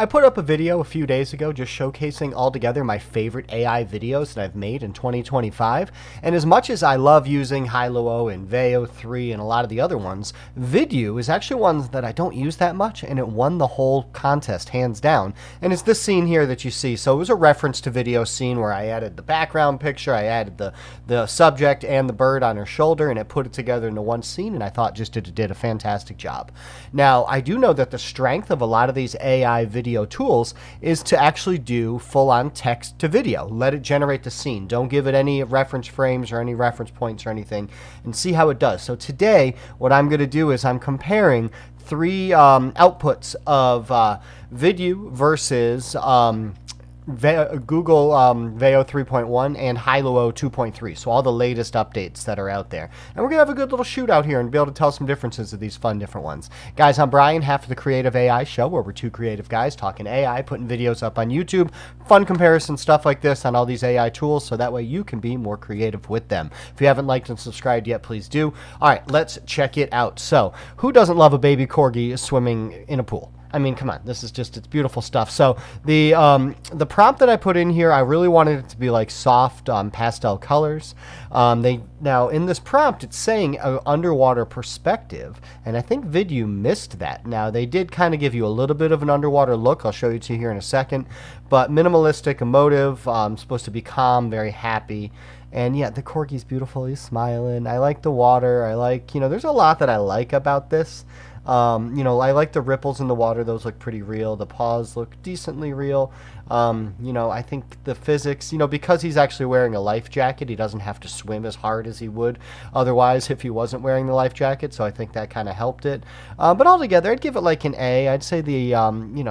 I put up a video a few days ago just showcasing altogether my favorite AI videos that I've made in 2025. And as much as I love using Hailuo and Veo 3 and a lot of the other ones, VIDU is actually one that I don't use that much, and it won the whole contest hands down. And it's this scene here that you see. So it was a reference to video scene where I added the background picture, I added the subject and the bird on her shoulder, and it put it together into one scene, and I thought just it did a fantastic job. Now, I do know that the strength of a lot of these AI video tools is to actually do full-on text to video. Let it generate the scene. Don't give it any reference frames or any reference points or anything, and see how it does. So today, what I'm going to do is I'm comparing three outputs of VIDU versus Google Veo 3.1 and Hailuo 2.3, so all the latest updates that are out there. And we're going to have a good little shootout here and be able to tell some differences of these fun different ones. Guys, I'm Brian, half of the Creative AI Show, where we're two creative guys talking AI, putting videos up on YouTube, fun comparison stuff like this on all these AI tools, so that way you can be more creative with them. If you haven't liked and subscribed yet, please do. All right, let's check it out. So, who doesn't love a baby corgi swimming in a pool? I mean, come on, this is just, it's beautiful stuff. So the prompt that I put in here, I really wanted it to be like soft pastel colors. Now in this prompt, it's saying underwater perspective, and I think VIDU missed that. Now they did kind of give you a little bit of an underwater look. I'll show you to here in a second, but minimalistic, emotive, supposed to be calm, very happy. And yeah, the corgi's beautiful. He's smiling. I like the water. I like, there's a lot that I like about this. I like the ripples in the water. Those look pretty real. The paws look decently real. I think the physics, because he's actually wearing a life jacket, he doesn't have to swim as hard as he would otherwise if he wasn't wearing the life jacket. So I think that kind of helped it. But altogether, I'd give it like an A. I'd say the,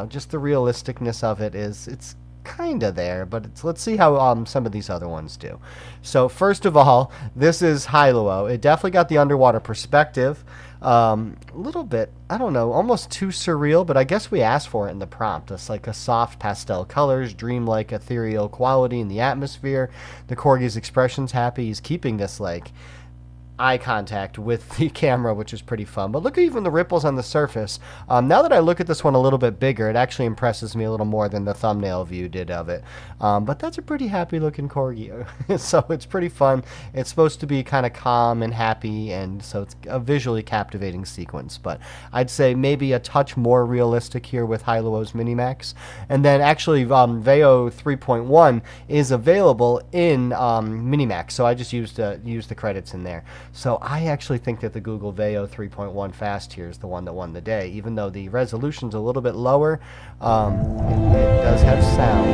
just the realisticness of it it's kind of there, but let's see how some of these other ones do. So first of all, this is Hailuo. It definitely got the underwater perspective. A little bit, I don't know, almost too surreal, but I guess we asked for it in the prompt. It's like a soft pastel colors, dreamlike ethereal quality in the atmosphere. The corgi's expression's happy. He's keeping this like eye contact with the camera, which is pretty fun. But look at even the ripples on the surface. Now that I look at this one a little bit bigger, it actually impresses me a little more than the thumbnail view did of it. But that's a pretty happy looking corgi. So it's pretty fun. It's supposed to be kind of calm and happy, and so it's a visually captivating sequence. But I'd say maybe a touch more realistic here with Hailuo's Minimax. And then actually Veo 3.1 is available in Minimax, so I just used the credits in there. So I actually think that the Google Veo 3.1 Fast here is the one that won the day, even though the resolution's a little bit lower. It does have sound.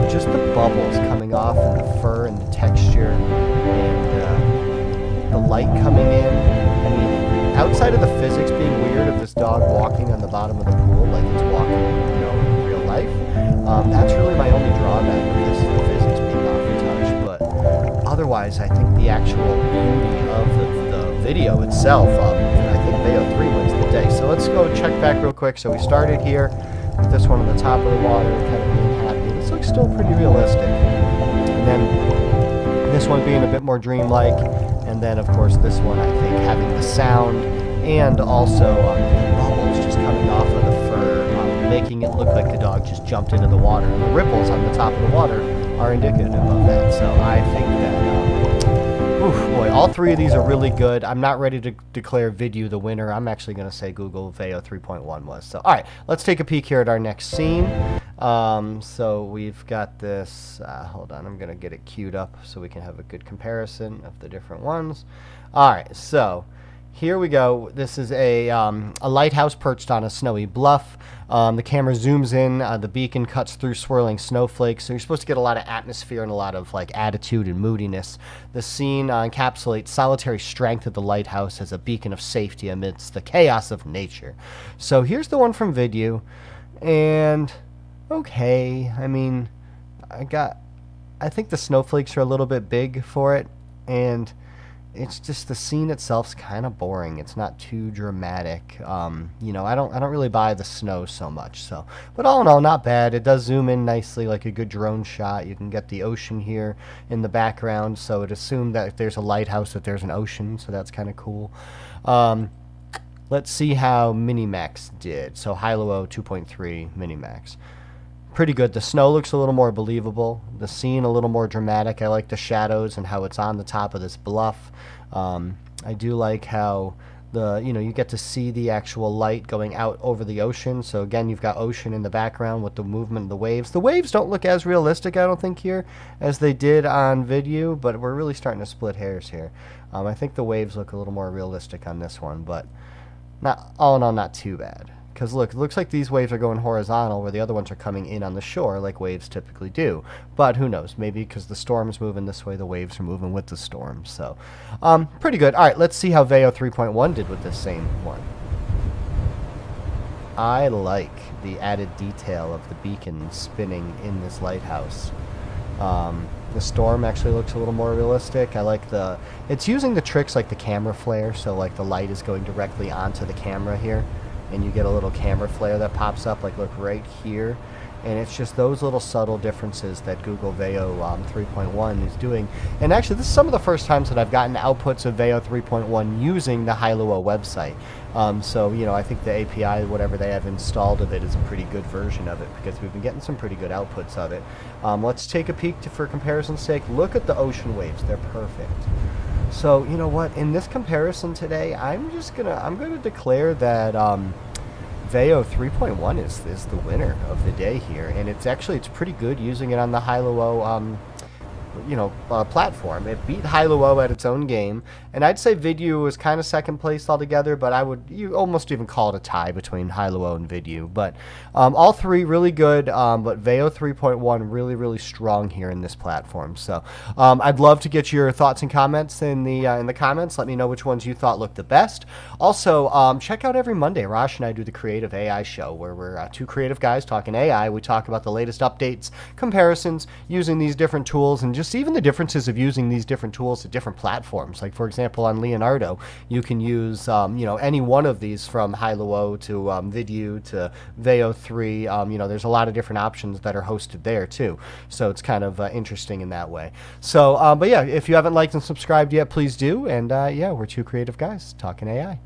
Just the bubbles coming off and the fur and the texture and the light coming in. I mean, outside of the physics being weird of this dog walking on the bottom of the pool like it's walking, in real life, that's really my only drawback of this, the physics being off a touch. But otherwise, I think the actual beauty of the video itself, I think Veo 3 wins the day. So let's go check back real quick. So we started here with this one on the top of the water, kind of being happy. This looks still pretty realistic. And then this one being a bit more dreamlike. And then, of course, this one, I think, having the sound and also the bubbles just coming off of the fur, making it look like the dog just jumped into the water. And the ripples on the top of the water are indicative of that. So I think that, boy, all three of these are really good. I'm not ready to declare VIDU the winner. I'm actually going to say Google Veo 3.1 was. So, all right, let's take a peek here at our next scene. So we've got this, hold on, I'm going to get it queued up so we can have a good comparison of the different ones. All right, so here we go. This is a lighthouse perched on a snowy bluff. The camera zooms in. The beacon cuts through swirling snowflakes. So you're supposed to get a lot of atmosphere and a lot of like attitude and moodiness. The scene encapsulates solitary strength of the lighthouse as a beacon of safety amidst the chaos of nature. So here's the one from VIDU, and okay. I mean, I think the snowflakes are a little bit big for it, and it's just the scene itself's kind of boring. It's not too dramatic. I don't really buy the snow so much. So, but all in all, not bad. It does zoom in nicely, like a good drone shot. You can get the ocean here in the background. So it assumed that if there's a lighthouse, that there's an ocean. So that's kind of cool. let's see how Minimax did. So Hailuo 2.3 Minimax. Pretty good. The snow looks a little more believable. The scene a little more dramatic. I like the shadows and how it's on the top of this bluff. I do like how you get to see the actual light going out over the ocean. So again, you've got ocean in the background with the movement of the waves. The waves don't look as realistic, I don't think, here as they did on VIDU, but we're really starting to split hairs here. I think the waves look a little more realistic on this one, but all in all, not too bad. Because look, it looks like these waves are going horizontal where the other ones are coming in on the shore like waves typically do. But who knows? Maybe because the storm's moving this way, the waves are moving with the storm. So, pretty good. All right, let's see how Veo 3.1 did with this same one. I like the added detail of the beacon spinning in this lighthouse. The storm actually looks a little more realistic. I like it's using the tricks like the camera flare, so like the light is going directly onto the camera here. And you get a little camera flare that pops up, like look right here. And it's just those little subtle differences that Google Veo 3.1 is doing. And actually, this is some of the first times that I've gotten outputs of Veo 3.1 using the Hailuo website. So, I think the API, whatever they have installed of it, is a pretty good version of it because we've been getting some pretty good outputs of it. Let's take a peek for comparison's sake. Look at the ocean waves. They're perfect. So, you know what? In this comparison today, I'm going to declare that Veo 3.1 is the winner of the day here, and it's pretty good using it on the Hailuo platform. It beat Hailuo at its own game, and I'd say VIDU was kind of second place altogether, but you almost even call it a tie between Hailuo and VIDU. But all three really good, but Veo 3.1 really, really strong here in this platform. So I'd love to get your thoughts and comments in the comments. Let me know which ones you thought looked the best. Also, check out every Monday. Rosh and I do the Creative AI Show, where we're two creative guys talking AI. We talk about the latest updates, comparisons, using these different tools, and just even the differences of using these different tools at different platforms. Like, for example, on Leonardo, you can use any one of these, from Hailuo to VIDU to Veo 3. There's a lot of different options that are hosted there too. So it's kind of interesting in that way. So, but yeah, if you haven't liked and subscribed yet, please do. And yeah, we're two creative guys talking AI.